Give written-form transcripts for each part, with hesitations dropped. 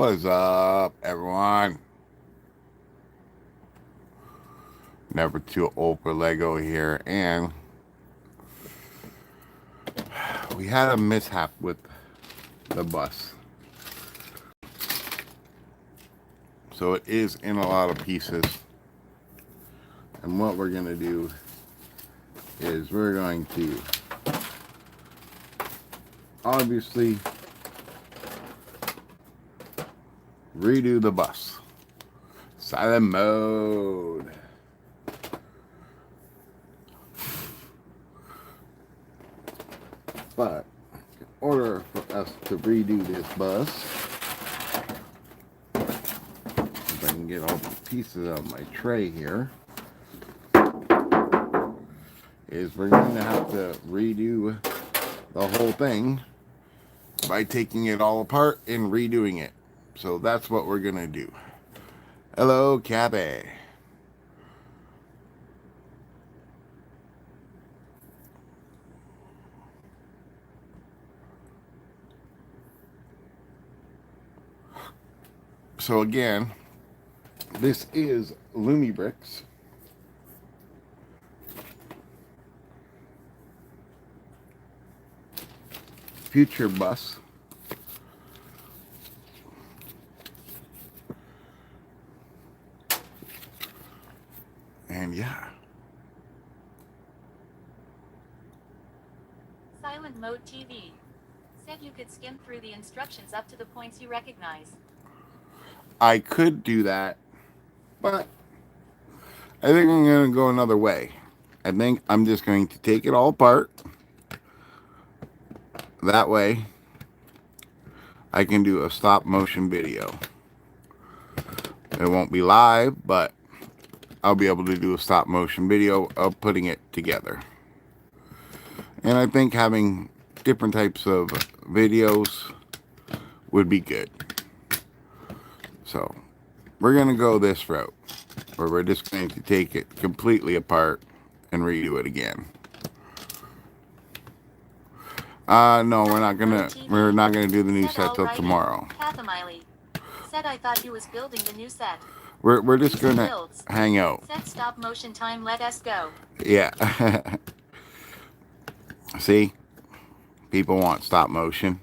What's up, everyone? Never too old for Lego here, and we had a mishap with the bus. So it is in a lot of pieces. And what we're going to do is we're going to obviously redo the bus. Silent mode. But in order for us to redo this bus, if I can get all the pieces out of my tray here, is we're going to have to redo the whole thing by taking it all apart and redoing it. So that's what we're going to do. Hello, Cabby. So again, this is Lumibricks. Future bus. And yeah. Silent Mode TV. Said you could skim through the instructions up to the points you recognize. I could do that, but I think I'm going to go another way. I think I'm just going to take it all apart. That way, I can do a stop motion video. It won't be live, but I'll be able to do a stop motion video of putting it together. And I think having different types of videos would be good. So we're going to go this route, where we're just going to take it completely apart and redo it again. No, we're not gonna do the new set till tomorrow. Said I thought you was building the new set. We're just gonna hang out. Set stop motion time, let us go. Yeah. See? People want stop motion.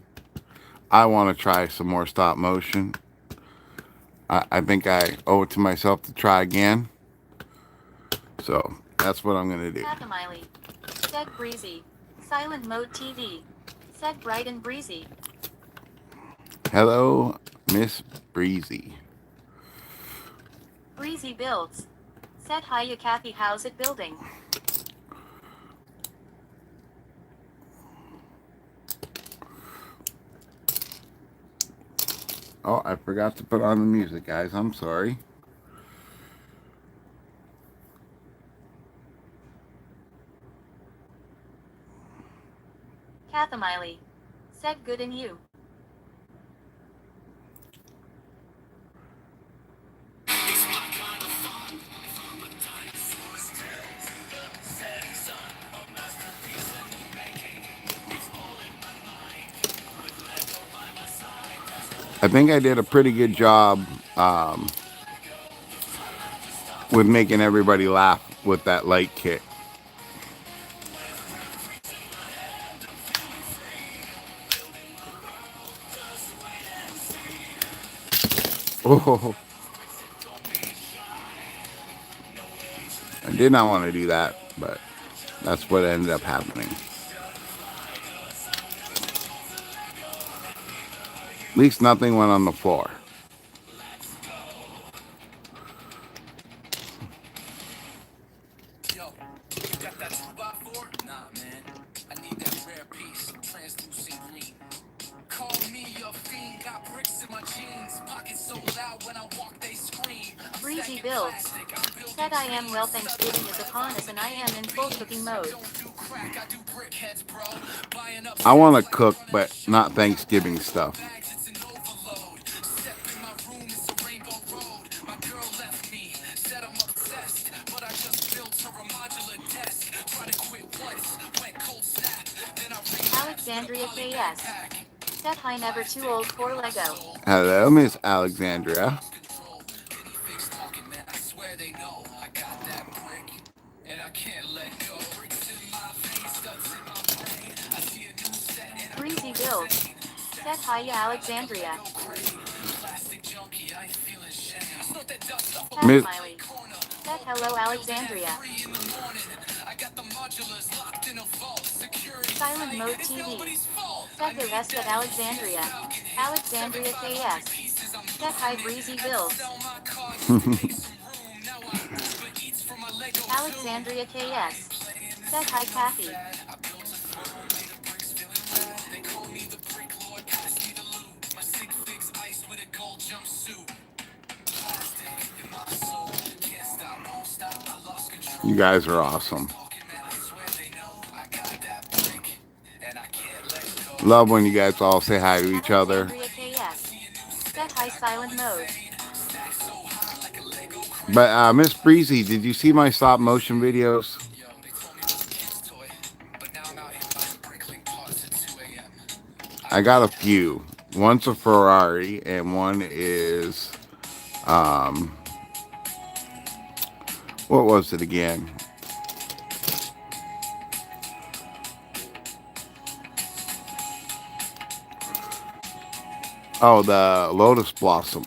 I want to try some more stop motion. I think I owe it to myself to try again. So that's what I'm gonna do. Said breezy. Silent Mode TV. Said bright and breezy. Hello, Miss Breezy. Breezy builds. Said hiya Kathy, how's it building? Oh, I forgot to put on the music, guys. I'm sorry. Kathamiley. Said good in you. I think I did a pretty good job with making everybody laugh with that light kit. Oh, I did not want to do that, but that's what ended up happening. At least nothing went on the floor. Yo, you got that 2x4? Nah, man. I need that rare piece, translucent green. Call me a fiend, got bricks in my jeans. Pockets so loud when I walk, they scream. Breezy builds. Said I am well, Thanksgiving is upon us and I am in full cooking mode. I want to cook, but not Thanksgiving stuff. Alexandria KS. Said hi, never too old for Lego. Hello, Miss Alexandria. I swear they know I got that brick, and I can't let go. Bricks in my veins, studs in my brain. I see a new set and I Breezy go build. insane. Said hi, ya Alexandria. Go crazy. Plastic junkie, I ain't feeling shame. Snort that dust off of Cat Miss smiley. corner. Said hello, Alexandria. 3 in the morning. I got the modulars locked in a vault. Security Silent tight. mode It's TV. nobody's fault. Said the rest at Alexandria. Alexandria KS. Said hi, Breezy build. Sell my car just to make some room. Now I Uber Eats for my Lego too. Alexandria KS. Said hi, Kathy. I built a throne made of bricks feeling rad. They call me the brick lord, pass me the loot. My sig figs iced with a gold jumpsuit. Plastic in my soul. Can't stop, won't stop. I lost control. You guys are awesome. Talking, man, I swear they know I got that brick, and I can't let go. Love when you guys all say hi to each other. Alexandria KS. Said hi, silent mode. Stack so high like a Lego crane. But Miss Breezy, did you see my stop motion videos? Yo, they told me it was a kid's toy, but now I'm out here buying brickling parts at 2 a.m. I got a few. One's a Ferrari and one is what was it again? Oh, the Lotus Blossom.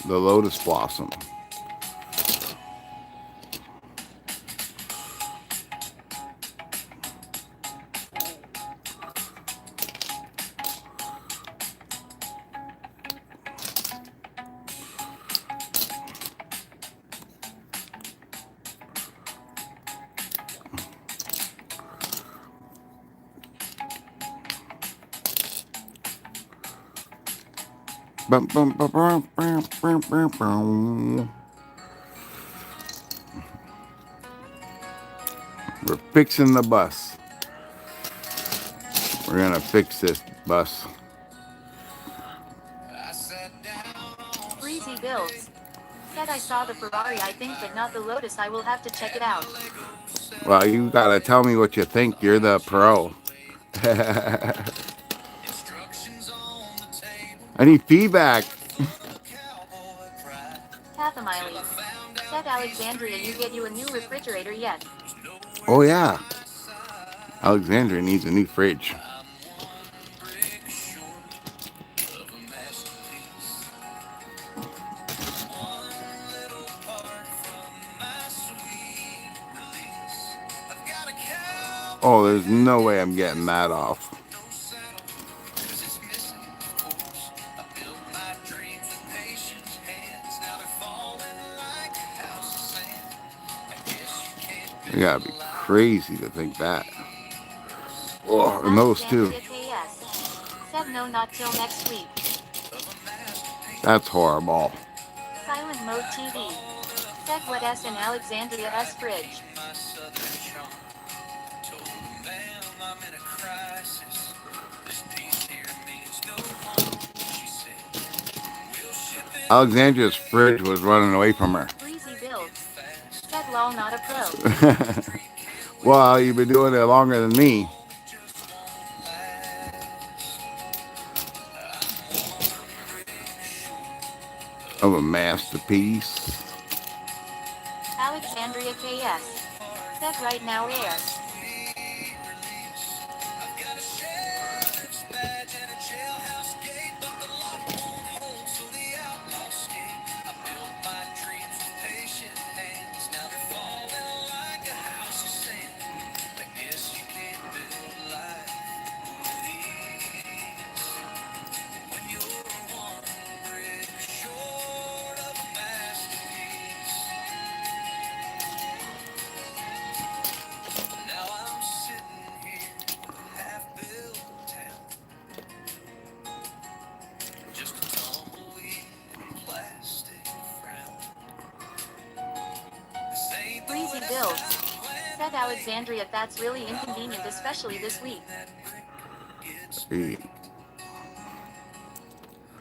The Lotus Blossom. Bum, bum, bum, bum, bum, bum, bum, bum. We're fixing the bus. We're gonna fix this bus. I sat down. Breezy builds. Said I saw the Ferrari, I think, but not the Lotus. I will have to check it out. Well, you gotta tell me what you think. You're the pro. Instructions on the table. I need feedback. Cowboy pride. Tathamiley. Said Alexandria, you get you a new refrigerator yet? Oh yeah, Alexandria needs a new fridge. Brick short of a masterpiece. One little part from my sweet release. I've got a cowboy Oh, there's no way I'm getting that off. no saddle, 'cause it's missing, of course. I built my dreams with patient hands. Now they're falling like a house of sand. I guess you can't You build gotta a be life crazy to think that. Oh, and those two. Alexandria KS. Said no, not till next week. of a masterpiece. That's horrible. Silent mode TV. Said what S in Alexandria S fridge. My southern charm. Told them, ma'am, I'm in a crisis. This piece here means no harm. She said, we'll ship it Alexandria's fridge was running away from her. Breezy builds. fast. Said lol, not a pro. Well, you've been doing it longer than me. Just won't last. Of a masterpiece. Alexandria KS. Said right now air. I've got a sheriff's badge and a jailhouse gate, but the lock won't hold, so the outlaw skate. I built my dreams with patient hands. Now they're falling like a house of sand. I guess you can't build life with ease when you're one brick short of a masterpiece. Now I'm sitting here with a half-built town, just a tumbleweed and plastic frown. This ain't the Breezy West builds. Side Said Alexandria, that's really inconvenient, especially this week. that brick gets Hey,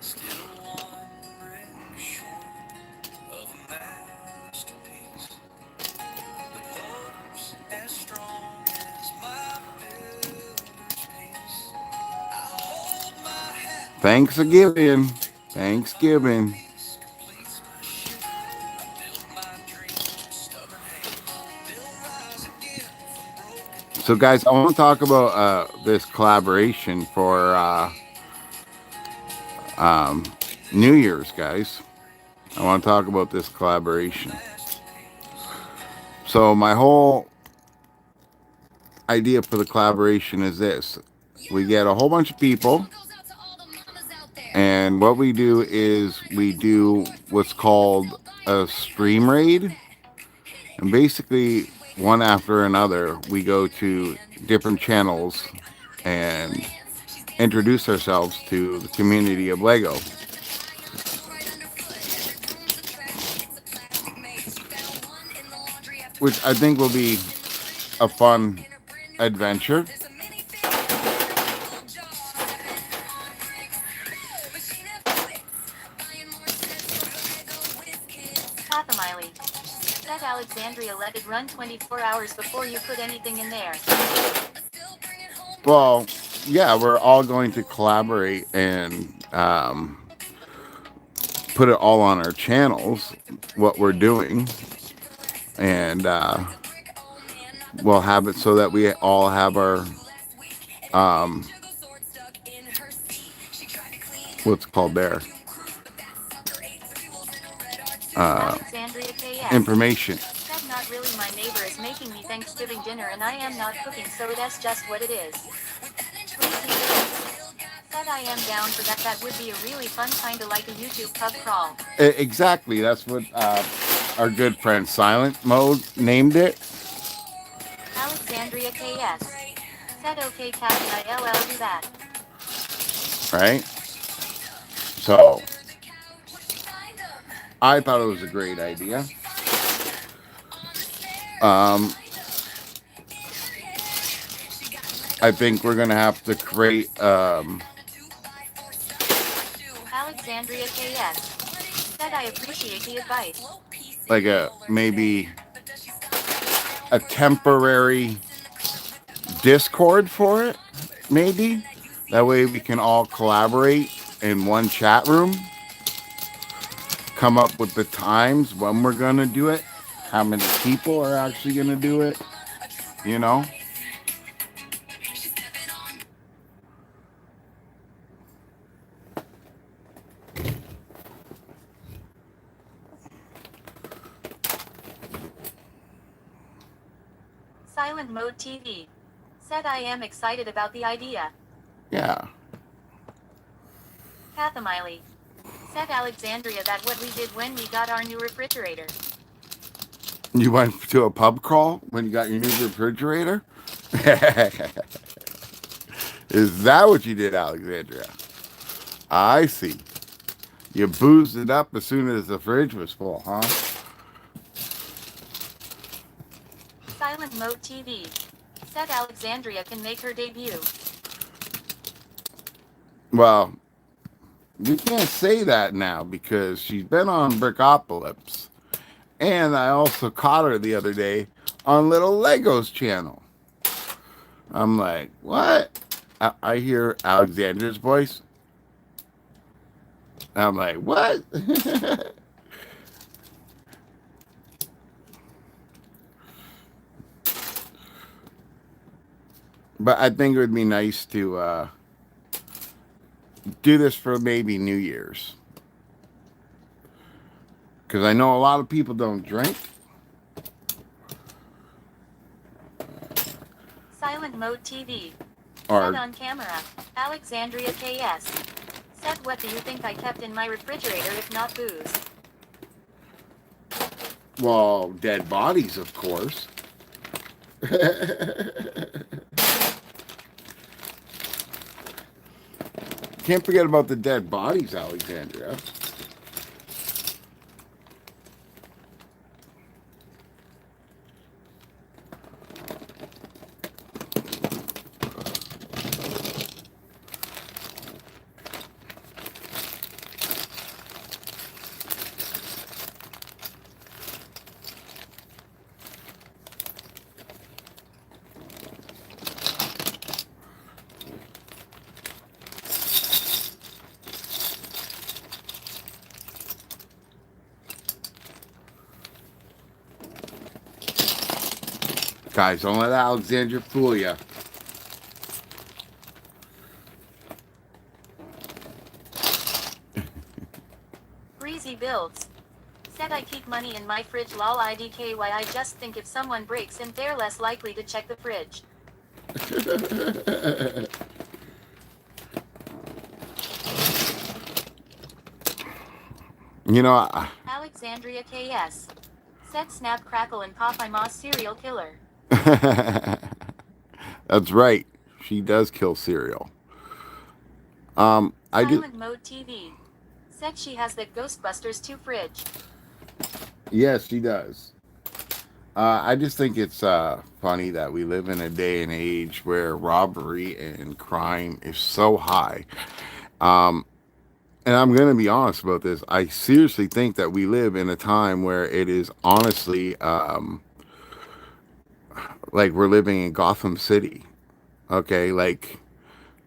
still one brick short of a masterpiece. The pope's as strong as my builder's piece. I hold my hat Thanksgiving. Thanksgiving. So, guys, I want to talk about this collaboration for New Year's, guys. I want to talk about this collaboration. So, my whole idea for the collaboration is this: we get a whole bunch of people, and what we do is we do what's called a stream raid, and basically one after another we go to different channels and introduce ourselves to the community of Lego, which I think will be a fun adventure. Miley. Said Alexandria let it run 24 hours before you put anything in there. Well, yeah, we're all going to collaborate and put it all on our channels, what we're doing, and we'll have it so that we all have our what's called there Alexandria KS. information. Said not really, my neighbor is making me Thanksgiving dinner and I am not cooking, so that's just what it is. Please eat it. Said I am down for that. That would be a really fun, kinda like a YouTube pub crawl. Exactly, that's what our good friend Silent Mode named it. Alexandria KS. Said okay, Captain, ILL do that. Right? So, I thought it was a great idea. I think we're going to have to create Alexandria KS. Said I appreciate the advice. like maybe a temporary Discord for it, maybe. That way we can all collaborate in one chat room. Come up with the times when we're going to do it. How many people are actually going to do it. You know? Silent Mode TV. Said I am excited about the idea. Yeah. Miley. Said Alexandria that what we did when we got our new refrigerator. You went to a pub crawl when you got your new refrigerator? Is that what you did, Alexandria? I see. You boozed it up as soon as the fridge was full, huh? Silent Mode TV. Said Alexandria can make her debut. Well, you can't say that now because she's been on Brickopolis. And I also caught her the other day on Little Lego's channel. I'm like, what? I hear Alexandra's voice. I'm like, what? But I think it would be nice to do this for maybe New Year's. Because I know a lot of people don't drink. Silent Mode TV. Or Said on camera. Alexandria KS. Said what do you think I kept in my refrigerator if not booze? well, dead bodies, of course. Can't forget about the dead bodies, Alexandria. Guys, don't let Alexandria fool you. Breezy builds. Said I keep money in my fridge lol idky. I just think if someone breaks in they're less likely to check the fridge. You know, Alexandria KS. Said snap crackle and pop I'm a serial killer. that's right. She does kill cereal. I do. Silent Mode TV. Said she has that Ghostbusters 2 fridge. Yes, she does. I just think it's funny that we live in a day and age where robbery and crime is so high. And I'm going to be honest about this. I seriously think that we live in a time where it is honestly like we're living in Gotham City. Okay, like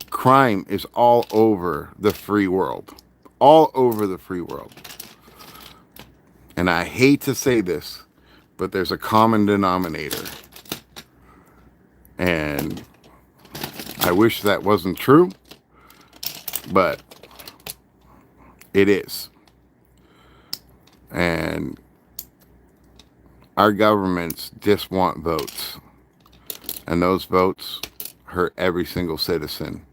crime is all over the free world. All over the free world. And I hate to say this, but there's a common denominator. And I wish that wasn't true, but it is. And our governments just want votes. And those votes hurt every single citizen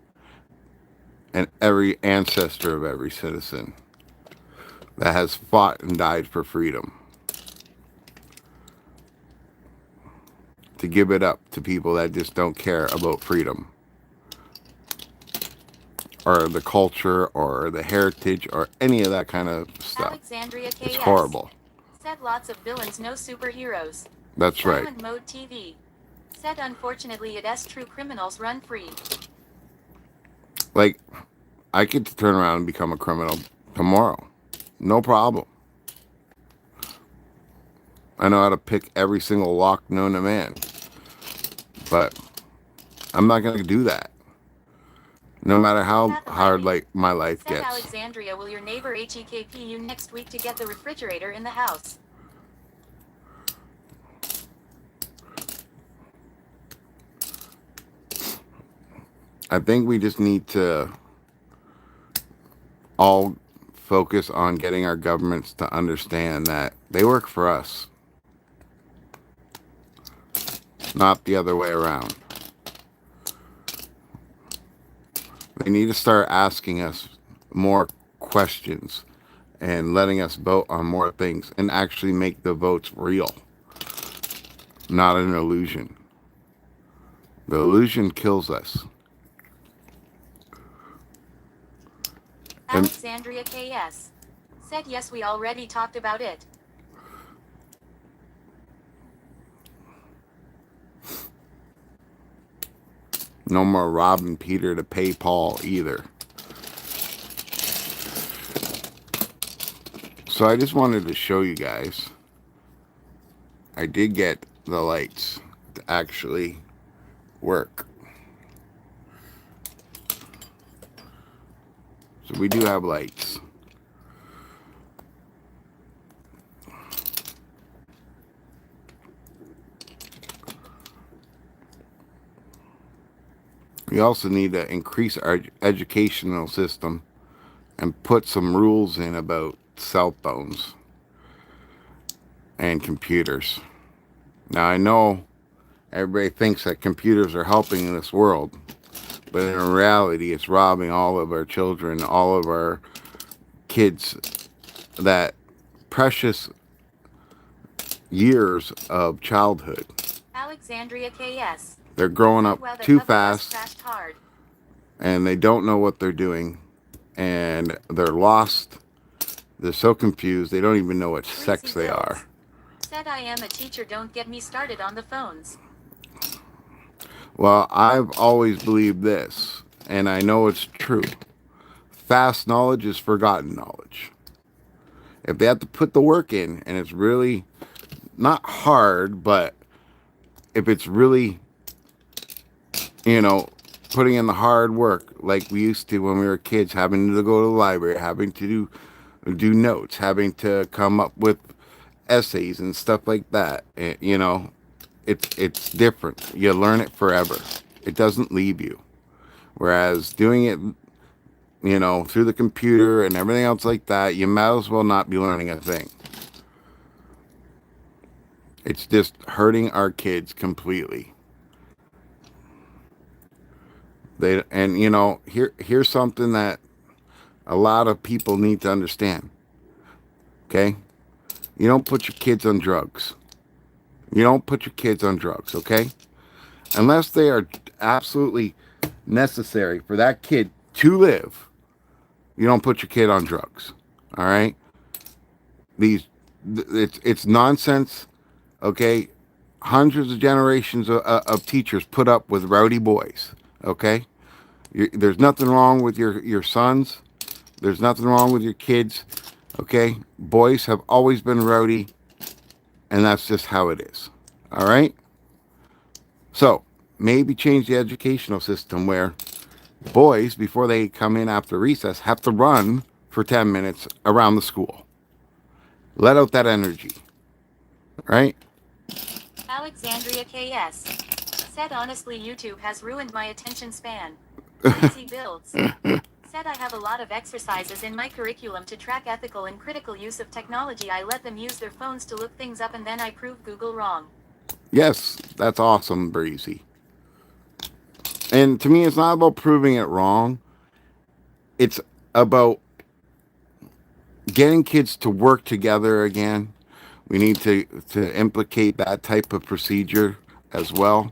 and every ancestor of every citizen that has fought and died for freedom. To give it up to people that just don't care about freedom, or the culture, or the heritage, or any of that kind of stuff. Alexandria KS. It's horrible. Said lots of villains, no superheroes. That's right. Silent Mode TV. Said unfortunately it is true criminals run free. Like, I could turn around and become a criminal tomorrow. No problem. I know how to pick every single lock known to man. But I'm not going to do that. No matter how hard like my life Said gets. Alexandria, will your neighbor HEKP you next week to get the refrigerator in the house? I think we just need to all focus on getting our governments to understand that they work for us, not the other way around. They need to start asking us more questions and letting us vote on more things and actually make the votes real, not an illusion. The illusion kills us. Alexandria KS. Said yes, we already talked about it. No more robbing Peter to pay Paul either. So I just wanted to show you guys. I did get the lights to actually work. So we do have lights. We also need to increase our educational system and put some rules in about cell phones and computers. Now I know everybody thinks that computers are helping in this world, but in reality it's robbing all of our children, all of our kids, that precious years of childhood. Alexandria KS. They're growing up Well, the too cover bus fast, crashed hard. and they don't know what they're doing, and they're lost. They're so confused, they don't even know what sex they are. Said I am a teacher, don't get me started on the phones. Well, I've always believed this, and I know it's true. Fast knowledge is forgotten knowledge. If they have to put the work in, and it's really not hard, but if it's really, putting in the hard work like we used to when we were kids, having to go to the library, having to do notes, having to come up with essays and stuff like that, it's different. You learn it forever. It doesn't leave you. Whereas doing it, through the computer and everything else like that, you might as well not be learning a thing. It's just hurting our kids completely. Here's something that a lot of people need to understand. Okay? You don't put your kids on drugs. You don't put your kids on drugs, okay? Unless they are absolutely necessary for that kid to live, you don't put your kid on drugs. All right? It's nonsense, okay? Hundreds of generations of teachers put up with rowdy boys, okay? There's nothing wrong with your sons. There's nothing wrong with your kids, okay? Boys have always been rowdy, and that's just how it is. All right? So, maybe change the educational system where boys, before they come in after recess, have to run for 10 minutes around the school. Let out that energy. Right? Alexandria KS said, honestly, YouTube has ruined my attention span. Easy builds. Said, I have a lot of exercises in my curriculum to track ethical and critical use of technology. I let them use their phones to look things up and then I prove Google wrong. Yes, that's awesome, Breezy. And to me, it's not about proving it wrong. It's about getting kids to work together again. We need to implicate that type of procedure as well,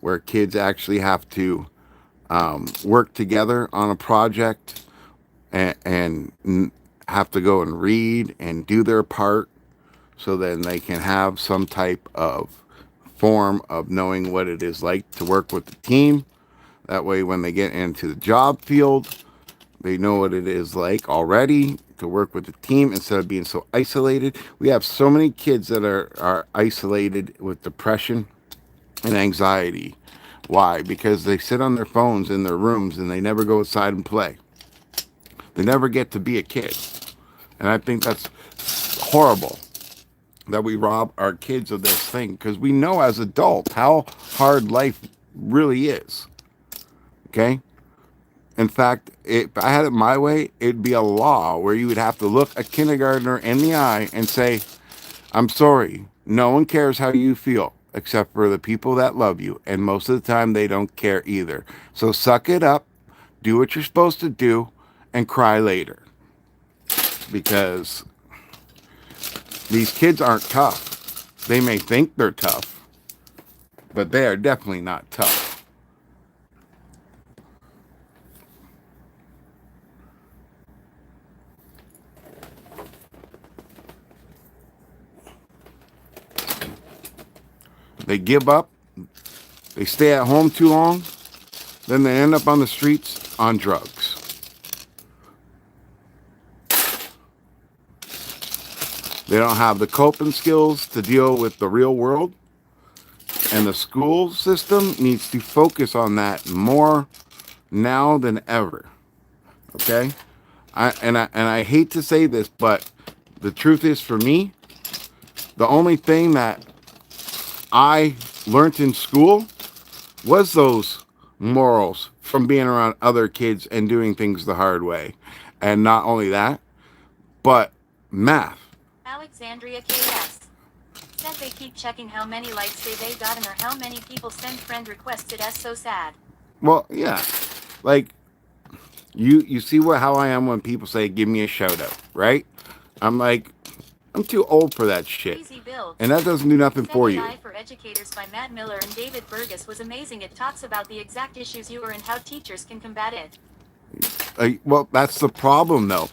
where kids actually have to work together on a project and have to go and read and do their part, so then they can have some type of form of knowing what it is like to work with the team. That way, when they get into the job field, they know what it is like already to work with the team instead of being so isolated. We have so many kids that are isolated with depression and anxiety. Why? Because they sit on their phones in their rooms and they never go outside and play. They never get to be a kid. And I think that's horrible that we rob our kids of this thing, because we know as adults how hard life really is. Okay? In fact, if I had it my way, it'd be a law where you would have to look a kindergartner in the eye and say, I'm sorry, no one cares how you feel except for the people that love you. And most of the time, they don't care either. So suck it up, do what you're supposed to do, and cry later. Because these kids aren't tough. They may think they're tough, but they are definitely not tough. They give up, they stay at home too long, then they end up on the streets on drugs. They don't have the coping skills to deal with the real world, and the school system needs to focus on that more now than ever. Okay? I hate to say this, but the truth is, for me, the only thing that I learned in school was those morals from being around other kids and doing things the hard way. And not only that, but math. Alexandria KS said, they keep checking how many likes they've gotten or how many people send friend requests. It's so sad. Well, yeah. Like, you see how I am when people say, give me a shout out, right? I'm like, I'm too old for that shit. And that doesn't do nothing for you. AI for Educators by Matt Miller and David Burgess was amazing. It talks about the exact issues you are and how teachers can combat it. Well, that's the problem, though.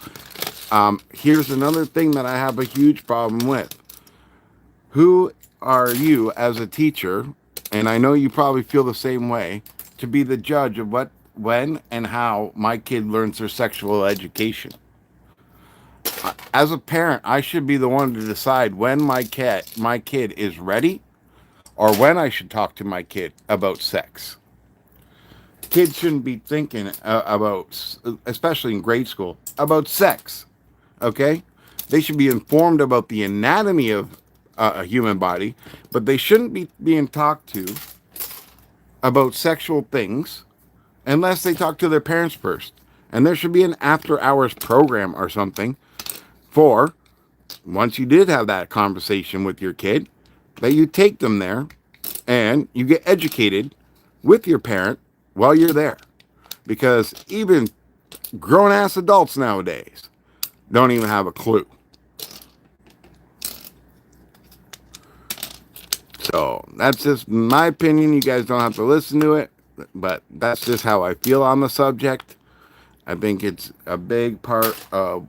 Here's another thing that I have a huge problem with. Who are you as a teacher, and I know you probably feel the same way, to be the judge of what, when, and how my kid learns their sexual education? As a parent, I should be the one to decide when my kid is ready, or when I should talk to my kid about sex. Kids shouldn't be thinking about, especially in grade school, about sex. Okay? They should be informed about the anatomy of a human body, but they shouldn't be being talked to about sexual things unless they talk to their parents first. And there should be an after hours program or something for once you did have that conversation with your kid, that you take them there and you get educated with your parent while you're there. Because even grown ass adults nowadays don't even have a clue. So that's just my opinion. You guys don't have to listen to it, but that's just how I feel on the subject. I think it's a big part of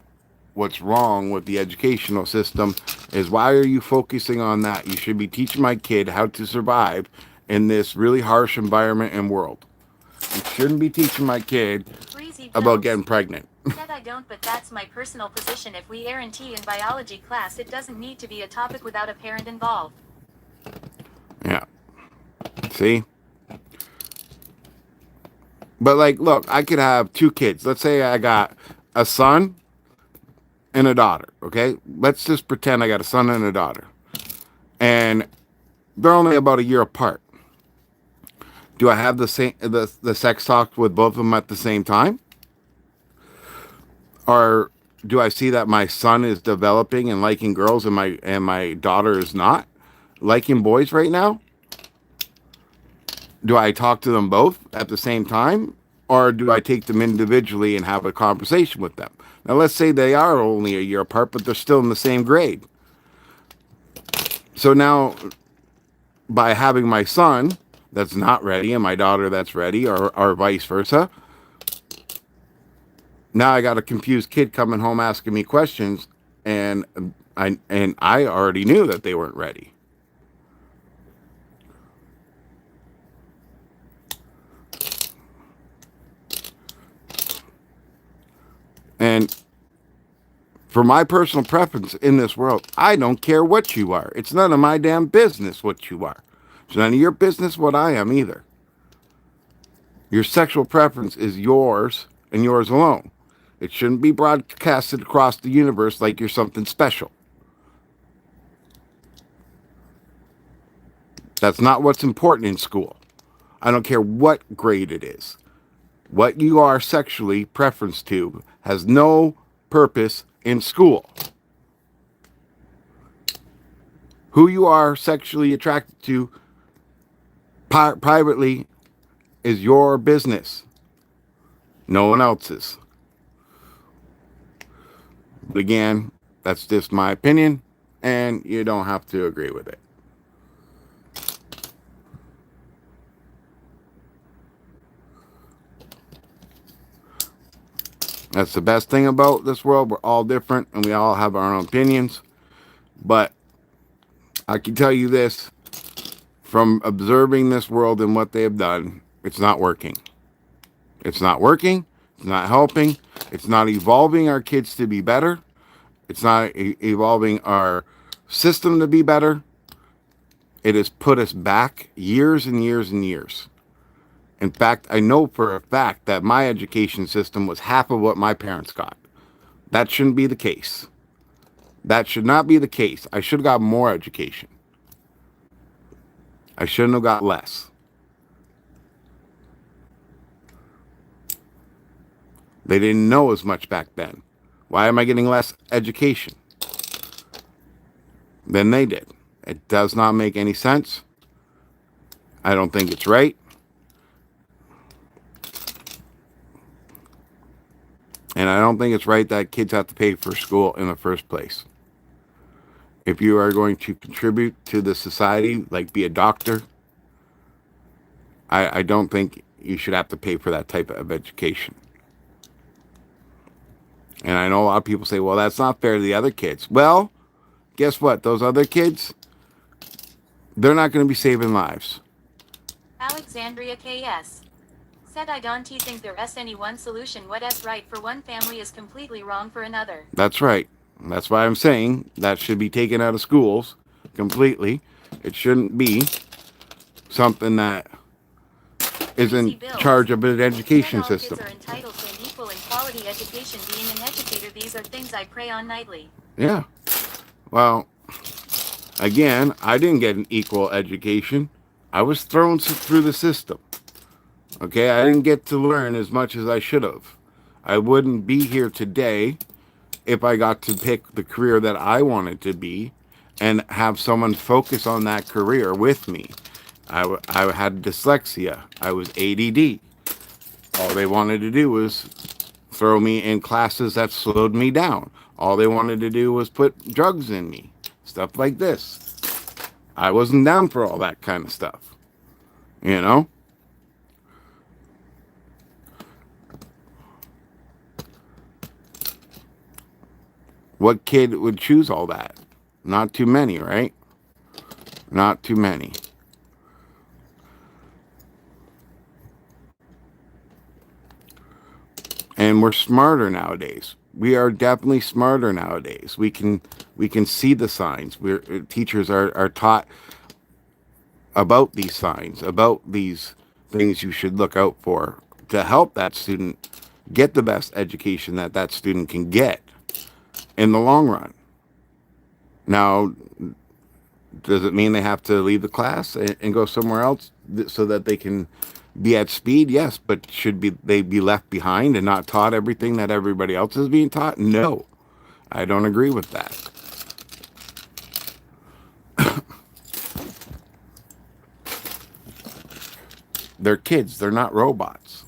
what's wrong with the educational system is why are you focusing on that? You should be teaching my kid how to survive in this really harsh environment and world. You shouldn't be teaching my kid about getting pregnant. Said I don't, but that's my personal position. If we guarantee in biology class, it doesn't need to be a topic without a parent involved. Yeah. See? But like, look, I could have two kids. Let's say I got a son and a daughter, okay? Let's just pretend I got a son and a daughter. And they're only about a year apart. Do I have the sex talk with both of them at the same time? Or do I see that my son is developing and liking girls and my daughter is not liking boys right now? Do I talk to them both at the same time? Or do I take them individually and have a conversation with them? Now, let's say they are only a year apart, but they're still in the same grade. So now, by having my son that's not ready and my daughter that's ready, or vice versa, now I got a confused kid coming home asking me questions, and I already knew that they weren't ready. And for my personal preference in this world, I don't care what you are. It's none of my damn business what you are. It's none of your business what I am either. Your sexual preference is yours and yours alone. It shouldn't be broadcasted across the universe like you're something special. That's not what's important in school. I don't care what grade it is. What you are sexually preference to has no purpose in school. Who you are sexually attracted to privately is your business. No one else's. But again, that's just my opinion, and you don't have to agree with it. That's the best thing about this world. We're all different, and we all have our own opinions. But I can tell you this, from observing this world and what they have done, it's not working. It's not working. It's not helping. It's not evolving our kids to be better. It's not evolving our system to be better. It has put us back years and years and years. In fact, I know for a fact that my education system was half of what my parents got. That shouldn't be the case. That should not be the case. I should have got more education. I shouldn't have got less. They didn't know as much back then. Why am I getting less education than they did? It does not make any sense. I don't think it's right. And I don't think it's right that kids have to pay for school in the first place. If you are going to contribute to the society, like be a doctor, I don't think you should have to pay for that type of education. And I know a lot of people say, well, that's not fair to the other kids. Well, guess what? Those other kids, they're not going to be saving lives. Alexandria KS. Said I don't think there is any one solution. What is right for one family is completely wrong for another. That's right. That's why I'm saying that should be taken out of schools completely. It shouldn't be something that is in charge of an education system. Kids are entitled to an equal and quality education. Being an educator, these are things I pray on nightly. Yeah. Well, Again, I didn't get an equal education. I was thrown through the system. Okay, I didn't get to learn as much as I should have. I wouldn't be here today if I got to pick the career that I wanted to be and have someone focus on that career with me. I had dyslexia. I was ADD. All they wanted to do was throw me in classes that slowed me down. All they wanted to do was put drugs in me. Stuff like this. I wasn't down for all that kind of stuff. You know? What kid would choose all that? Not too many, right? Not too many. And we're smarter nowadays. We are definitely smarter nowadays. We can see the signs. Teachers are taught about these signs, about these things you should look out for to help that student get the best education that that student can get in the long run. Now, does it mean they have to leave the class and go somewhere else so that they can be at speed? Yes, but should they be left behind and not taught everything that everybody else is being taught? No, I don't agree with that. They're kids. They're not robots.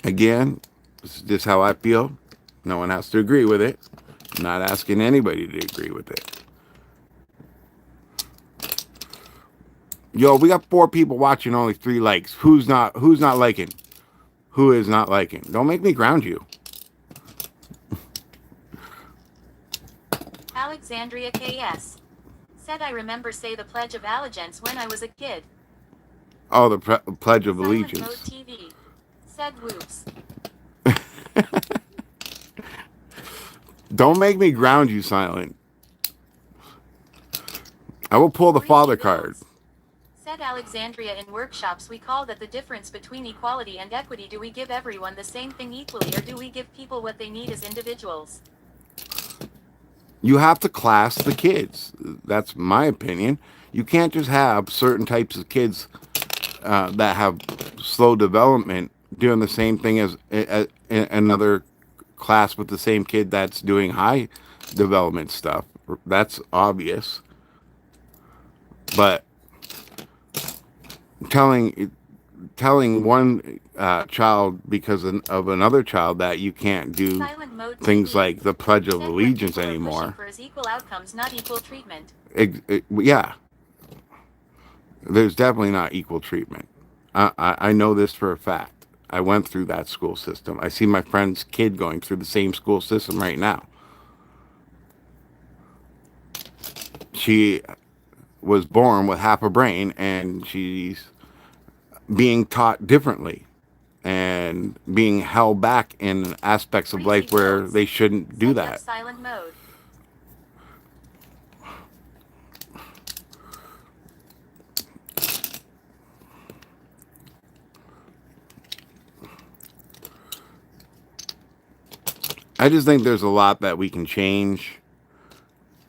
Again, this is just how I feel. No one has to agree with it. I'm not asking anybody to agree with it. Yo, we got 4 people watching, only 3 likes. Who's not liking? Who is not liking? Don't make me ground you. Alexandria KS said, I remember say the Pledge of Allegiance when I was a kid. Oh, the Pledge of Silent Allegiance. Mode TV said, whoops. Don't make me ground you, Silent. I will pull the father card. Said Alexandria, in workshops we call that the difference between equality and equity. Do we give everyone the same thing equally, or do we give people what they need as individuals? You have to class the kids. That's my opinion. You can't just have certain types of kids that have slow development doing the same thing as another class with the same kid that's doing high development stuff. That's obvious. But telling one child because of another child that you can't do things like the Pledge of Allegiance anymore. For his equal outcomes, not equal treatment. Yeah, there's definitely not equal treatment. I know this for a fact. I went through that school system. I see my friend's kid going through the same school system right now. She was born with half a brain, and she's being taught differently and being held back in aspects of life where they shouldn't do that. Silent mode. I just think there's a lot that we can change.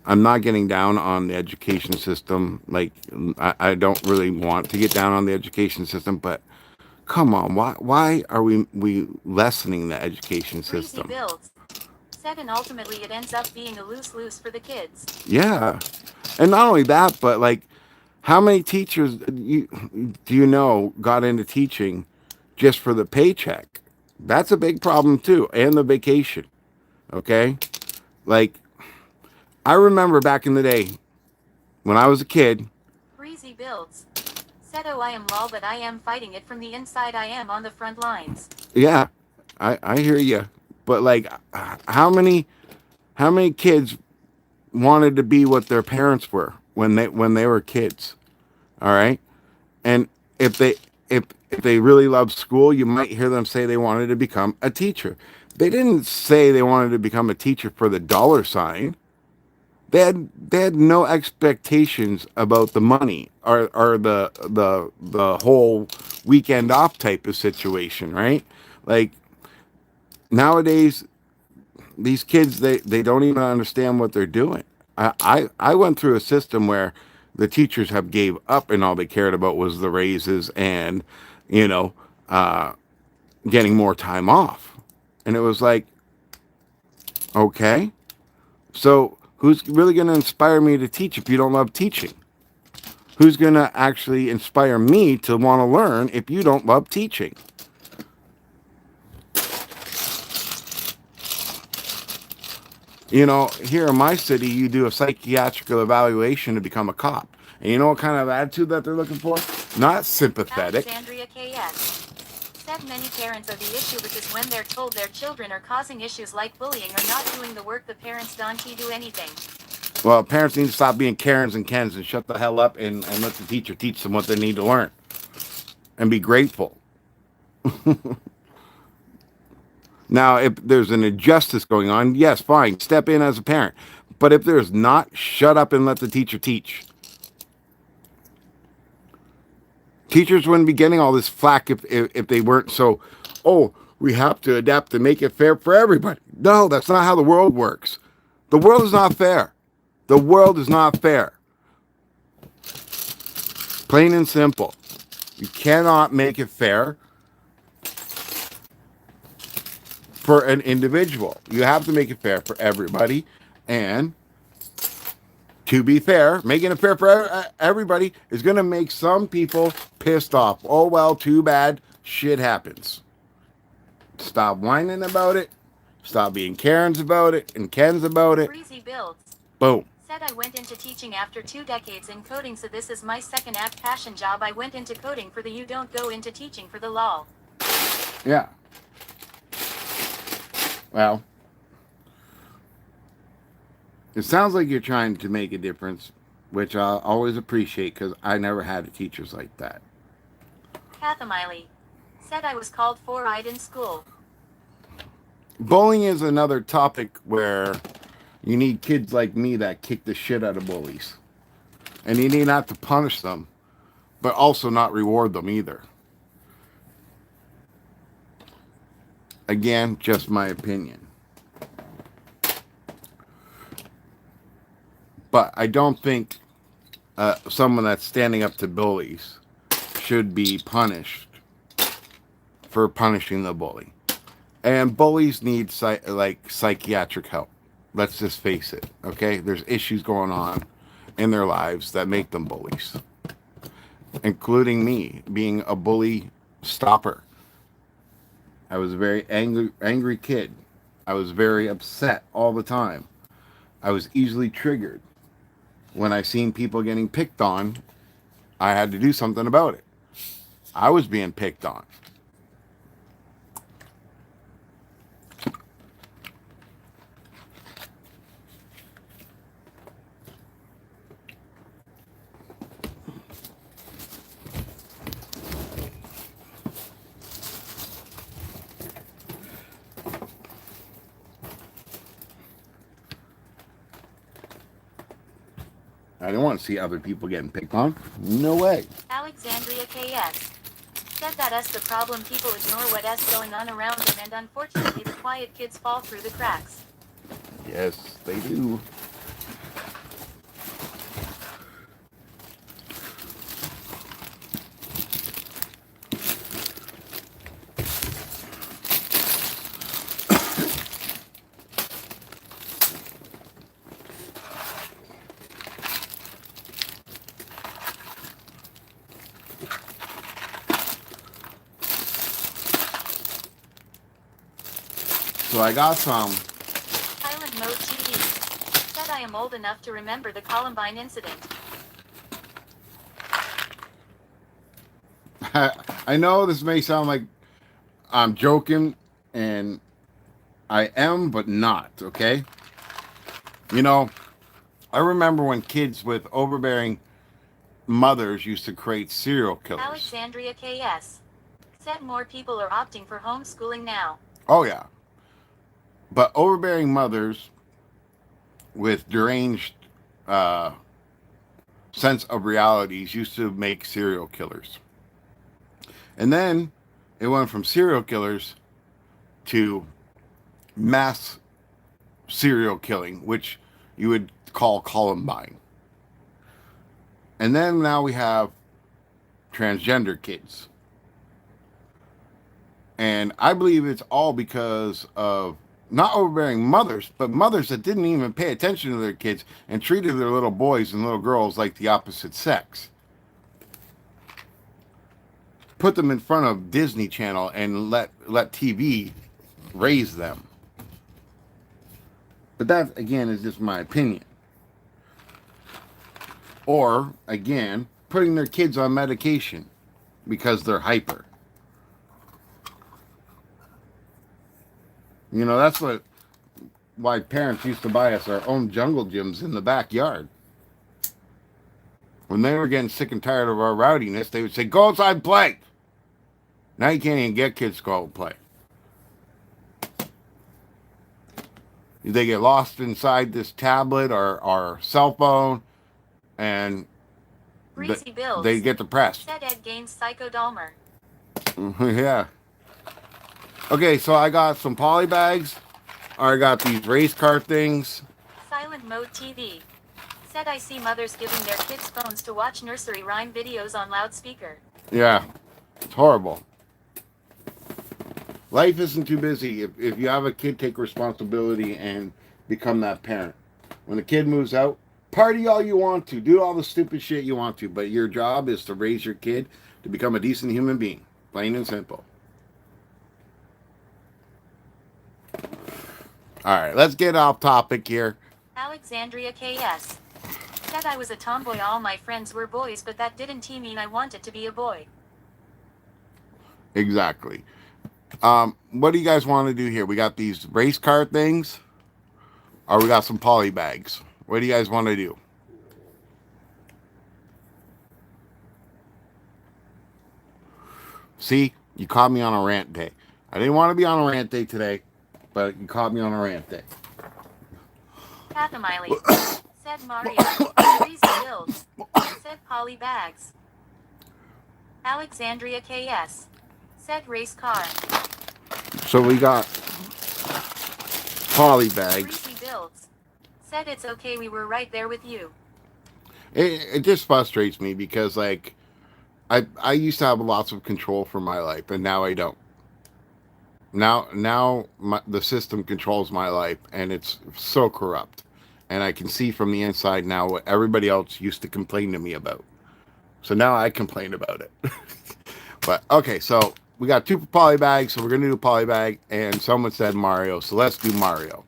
I'm not getting down on the education system. Like, I don't really want to get down on the education system, but come on, why are we lessening the education system? Builds. And ultimately it ends up being a lose for the kids. Yeah. And not only that, but like, how many teachers do you know got into teaching just for the paycheck? That's a big problem too, and the vacation. Okay? Like, I remember back in the day when I was a kid. Breezy builds. Said, oh, I am lol, but I am fighting it from the inside. I am on the front lines. Yeah, I hear you. But like, how many kids wanted to be what their parents were when they were kids? All right, and if they really love school, you might hear them say they wanted to become a teacher. They didn't say they wanted to become a teacher for the dollar sign. They had no expectations about the money or the whole weekend off type of situation, right? Like nowadays, these kids they don't even understand what they're doing. I went through a system where the teachers have gave up and all they cared about was the raises and you know uh, getting more time off, and it was like, okay, so who's really going to inspire me to teach if you don't love teaching? Who's going to actually inspire me to want to learn if you don't love teaching? You know, here in my city, you do a psychiatric evaluation to become a cop. And you know what kind of attitude that they're looking for? Not sympathetic. Alexandria KS. Said many parents are the issue because when they're told their children are causing issues like bullying or not doing the work, the parents don't do anything. Well, parents need to stop being Karens and Kens and shut the hell up and let the teacher teach them what they need to learn. And be grateful. Now, if there's an injustice going on, yes, fine, step in as a parent. But if there's not, shut up and let the teacher teach. Teachers wouldn't be getting all this flack if they weren't so, oh, we have to adapt to make it fair for everybody. No, that's not how the world works. The world is not fair. The world is not fair. Plain and simple. You cannot make it fair for an individual. You have to make it fair for everybody. And to be fair, making it fair for everybody is going to make some people pissed off. Oh, well, too bad. Shit happens. Stop whining about it. Stop being Karens about it and Kens about it. Breezy Builds. Boom. Said I went into teaching after 2 decades in coding, so this is my second act passion job. I went into coding for the you don't go into teaching for the lol. Yeah. Well, it sounds like you're trying to make a difference, which I always appreciate because I never had teachers like that. Kathamiley. Said I was called four-eyed in school. Bullying is another topic where you need kids like me that kick the shit out of bullies. And you need not to punish them, but also not reward them either. Again, just my opinion. But I don't think someone that's standing up to bullies should be punished for punishing the bully. And bullies need psychiatric help. Let's just face it, okay? There's issues going on in their lives that make them bullies, including me being a bully stopper. I was a very angry kid. I was very upset all the time. I was easily triggered. When I seen people getting picked on, I had to do something about it. I was being picked on. I don't want to see other people getting picked on. No way. Alexandria KS. Said that that's the problem, people ignore what's going on around them, and unfortunately the quiet kids fall through the cracks. Yes, they do. So I got some. Island Mode TV. Said I am old enough to remember the Columbine incident. I know this may sound like I'm joking, and I am, but not, okay? You know, I remember when kids with overbearing mothers used to create serial killers. Alexandria KS. Said more people are opting for homeschooling now. Oh, yeah. But overbearing mothers with deranged sense of realities used to make serial killers. And then it went from serial killers to mass serial killing, which you would call Columbine. And then now we have transgender kids. And I believe it's all because of not overbearing mothers, but mothers that didn't even pay attention to their kids and treated their little boys and little girls like the opposite sex. Put them in front of Disney Channel and let TV raise them. But that, again, is just my opinion. Or, again, putting their kids on medication because they're hyper. You know, that's why parents used to buy us our own jungle gyms in the backyard. When they were getting sick and tired of our rowdiness, they would say, go outside and play. Now you can't even get kids to go out and play. They get lost inside this tablet or cell phone, and they get depressed. Said Ed Gaines Psycho Dahmer. Yeah. Okay, so I got some poly bags. I got these race car things. Silent Mode TV. Said I see mothers giving their kids phones to watch nursery rhyme videos on loudspeaker. Yeah, it's horrible. Life isn't too busy. If you have a kid, take responsibility and become that parent. When the kid moves out, party all you want to. Do all the stupid shit you want to. But your job is to raise your kid to become a decent human being. Plain and simple. Alright, let's get off topic here. Alexandria KS. Said I was a tomboy, all my friends were boys, but that didn't mean I wanted to be a boy. Exactly. What do you guys want to do here? We got these race car things, or we got some poly bags. What do you guys want to do? See, you caught me on a rant day. I didn't want to be on a rant day today, but you caught me on a rant day. Pathamiley. Said Mario. Crazy Bills. Said poly bags. Alexandria KS. Said race car. So we got poly bags. Crazy Bills. Said it's okay, we were right there with you. It just frustrates me because, like, I used to have lots of control for my life, and now I don't. Now the system controls my life, and it's so corrupt. And I can see from the inside now what everybody else used to complain to me about. So now I complain about it. But, okay, so we got 2 poly bags, so we're going to do a poly bag. And someone said Mario, so let's do Mario.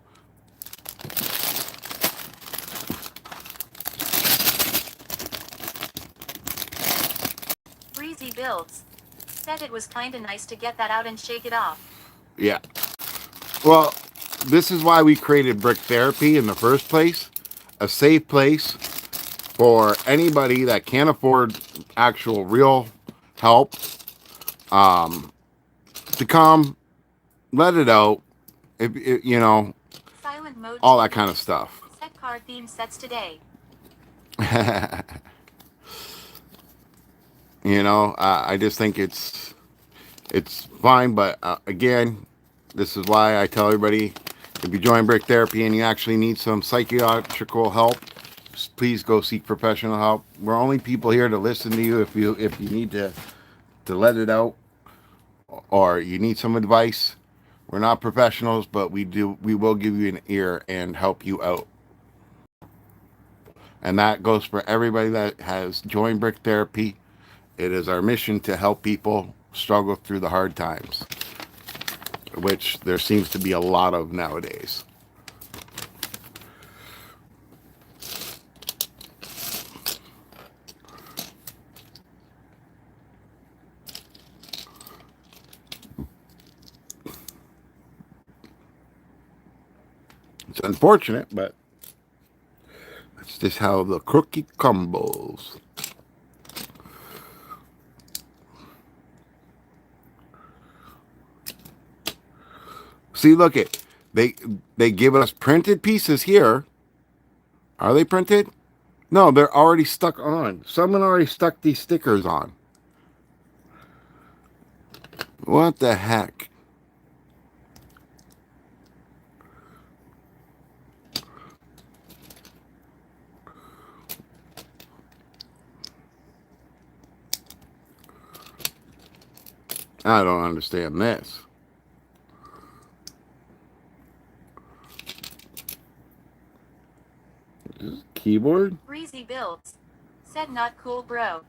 Breezy Builds. Said it was kinda nice to get that out and shake it off. Yeah. Well, this is why we created Brick Therapy in the first place. A safe place for anybody that can't afford actual real help to come, let it out, if you know, Silent Mode all that kind of stuff. Set card theme sets today. You know, I just think it's fine, but again, this is why I tell everybody, if you join Brick Therapy and you actually need some psychiatrical help, please go seek professional help. We're only people here to listen to you if you need to let it out, or you need some advice. We're not professionals, but we will give you an ear and help you out. And that goes for everybody that has joined Brick Therapy. It is our mission to help people struggle through the hard times, which there seems to be a lot of nowadays. It's unfortunate, but that's just how the cookie crumbles. See, look it. They give us printed pieces here, Are they printed? No, they're already stuck on. Someone already stuck these stickers on. What the heck? I don't understand this. Is this a keyboard? Breezy builds. Said not cool, bro.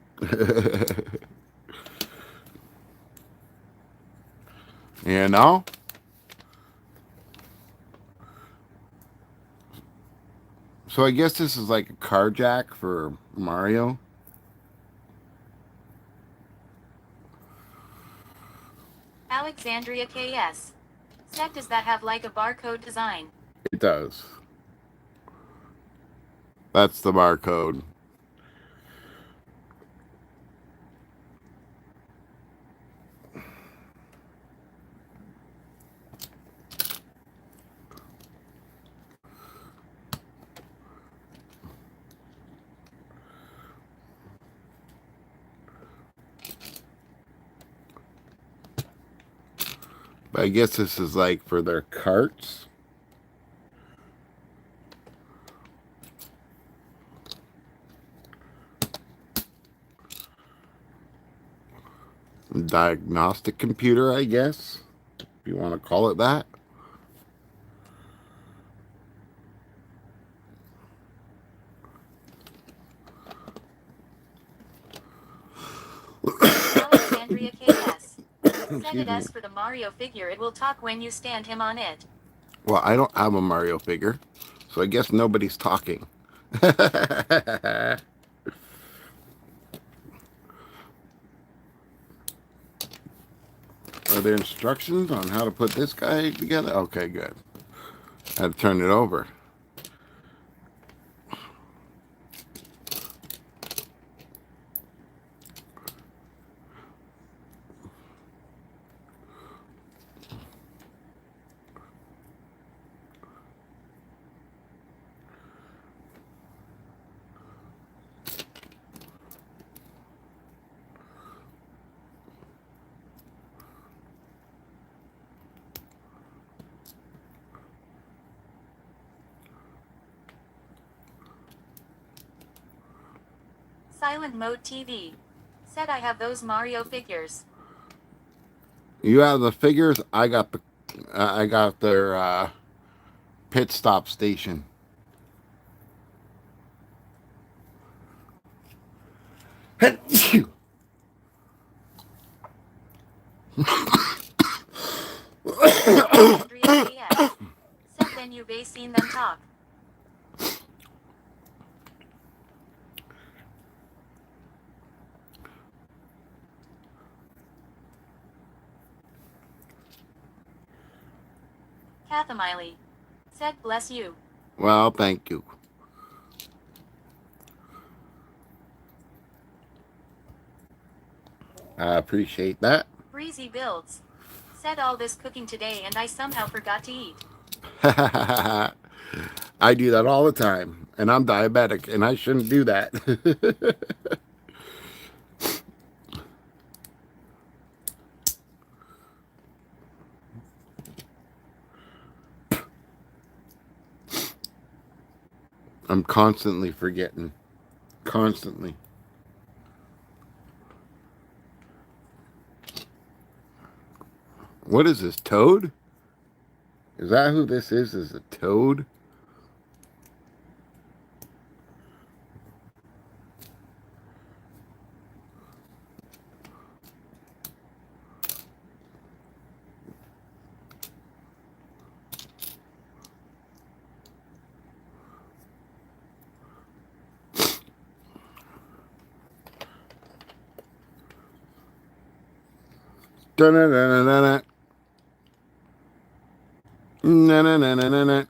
You know? So I guess this is like a car jack for Mario. Alexandria KS. Said does that have like a barcode design? It does. That's the barcode. But I guess this is like for their carts. Diagnostic computer, I guess, if you want to call it that. Alexandria KS. Said it as for the Mario figure, it will talk when you stand him on it. Well, I don't have a Mario figure, so I guess nobody's talking. Are there instructions on how to put this guy together? Okay, good. I had to turn it over. Silent Mode TV. Said I have those Mario figures. You have the figures. I got their pit stop station. Alexandria KS. Said then you base seen them talk. Kathamiley. Said bless you. Well, thank you. I appreciate that. Breezy builds. Said all this cooking today and I somehow forgot to eat. I do that all the time, and I'm diabetic, and I shouldn't do that. I'm constantly forgetting. Constantly. What is this, Toad? Is that who this is? Is a Toad? Da-na-na-na-na-na. Na-na-na-na-na-na.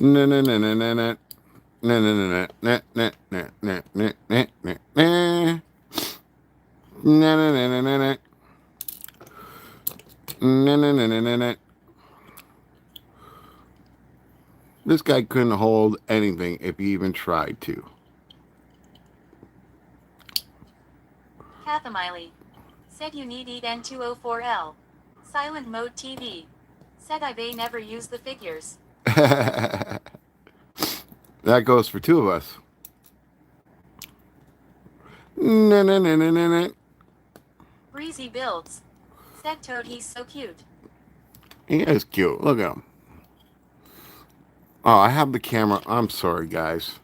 Na-na-na-na-na-na. Na-na-na-na-na-na-na-na-na-na. Na-na-na-na-na-na. Na-na-na-na-na-na. This guy couldn't hold anything if he even tried to. Kathemiley. Said you need eat N204L. Silent mode TV. Said I may never use the figures. That goes for two of us. No, no, no, no, no, no. Breezy builds. Said Toad he's so cute. He is cute. Look at him. Oh, I have the camera. I'm sorry, guys.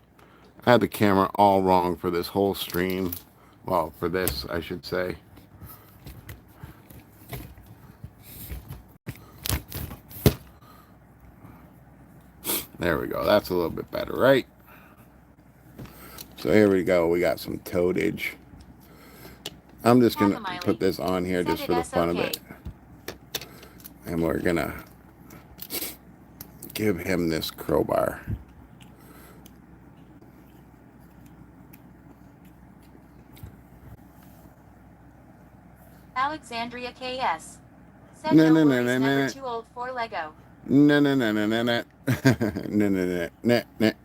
I had the camera all wrong for this whole stream. Well, for this, I should say. There we go. That's a little bit better, right? So here we go. We got some toadage. I'm just going to put this on here just for the fun of it. And we're going to give him this crowbar. Alexandria KS. Said No, no, no, worries, no, no, never no. too old for Lego. No, no, no, no, no, no. No, no, no, no, no, no,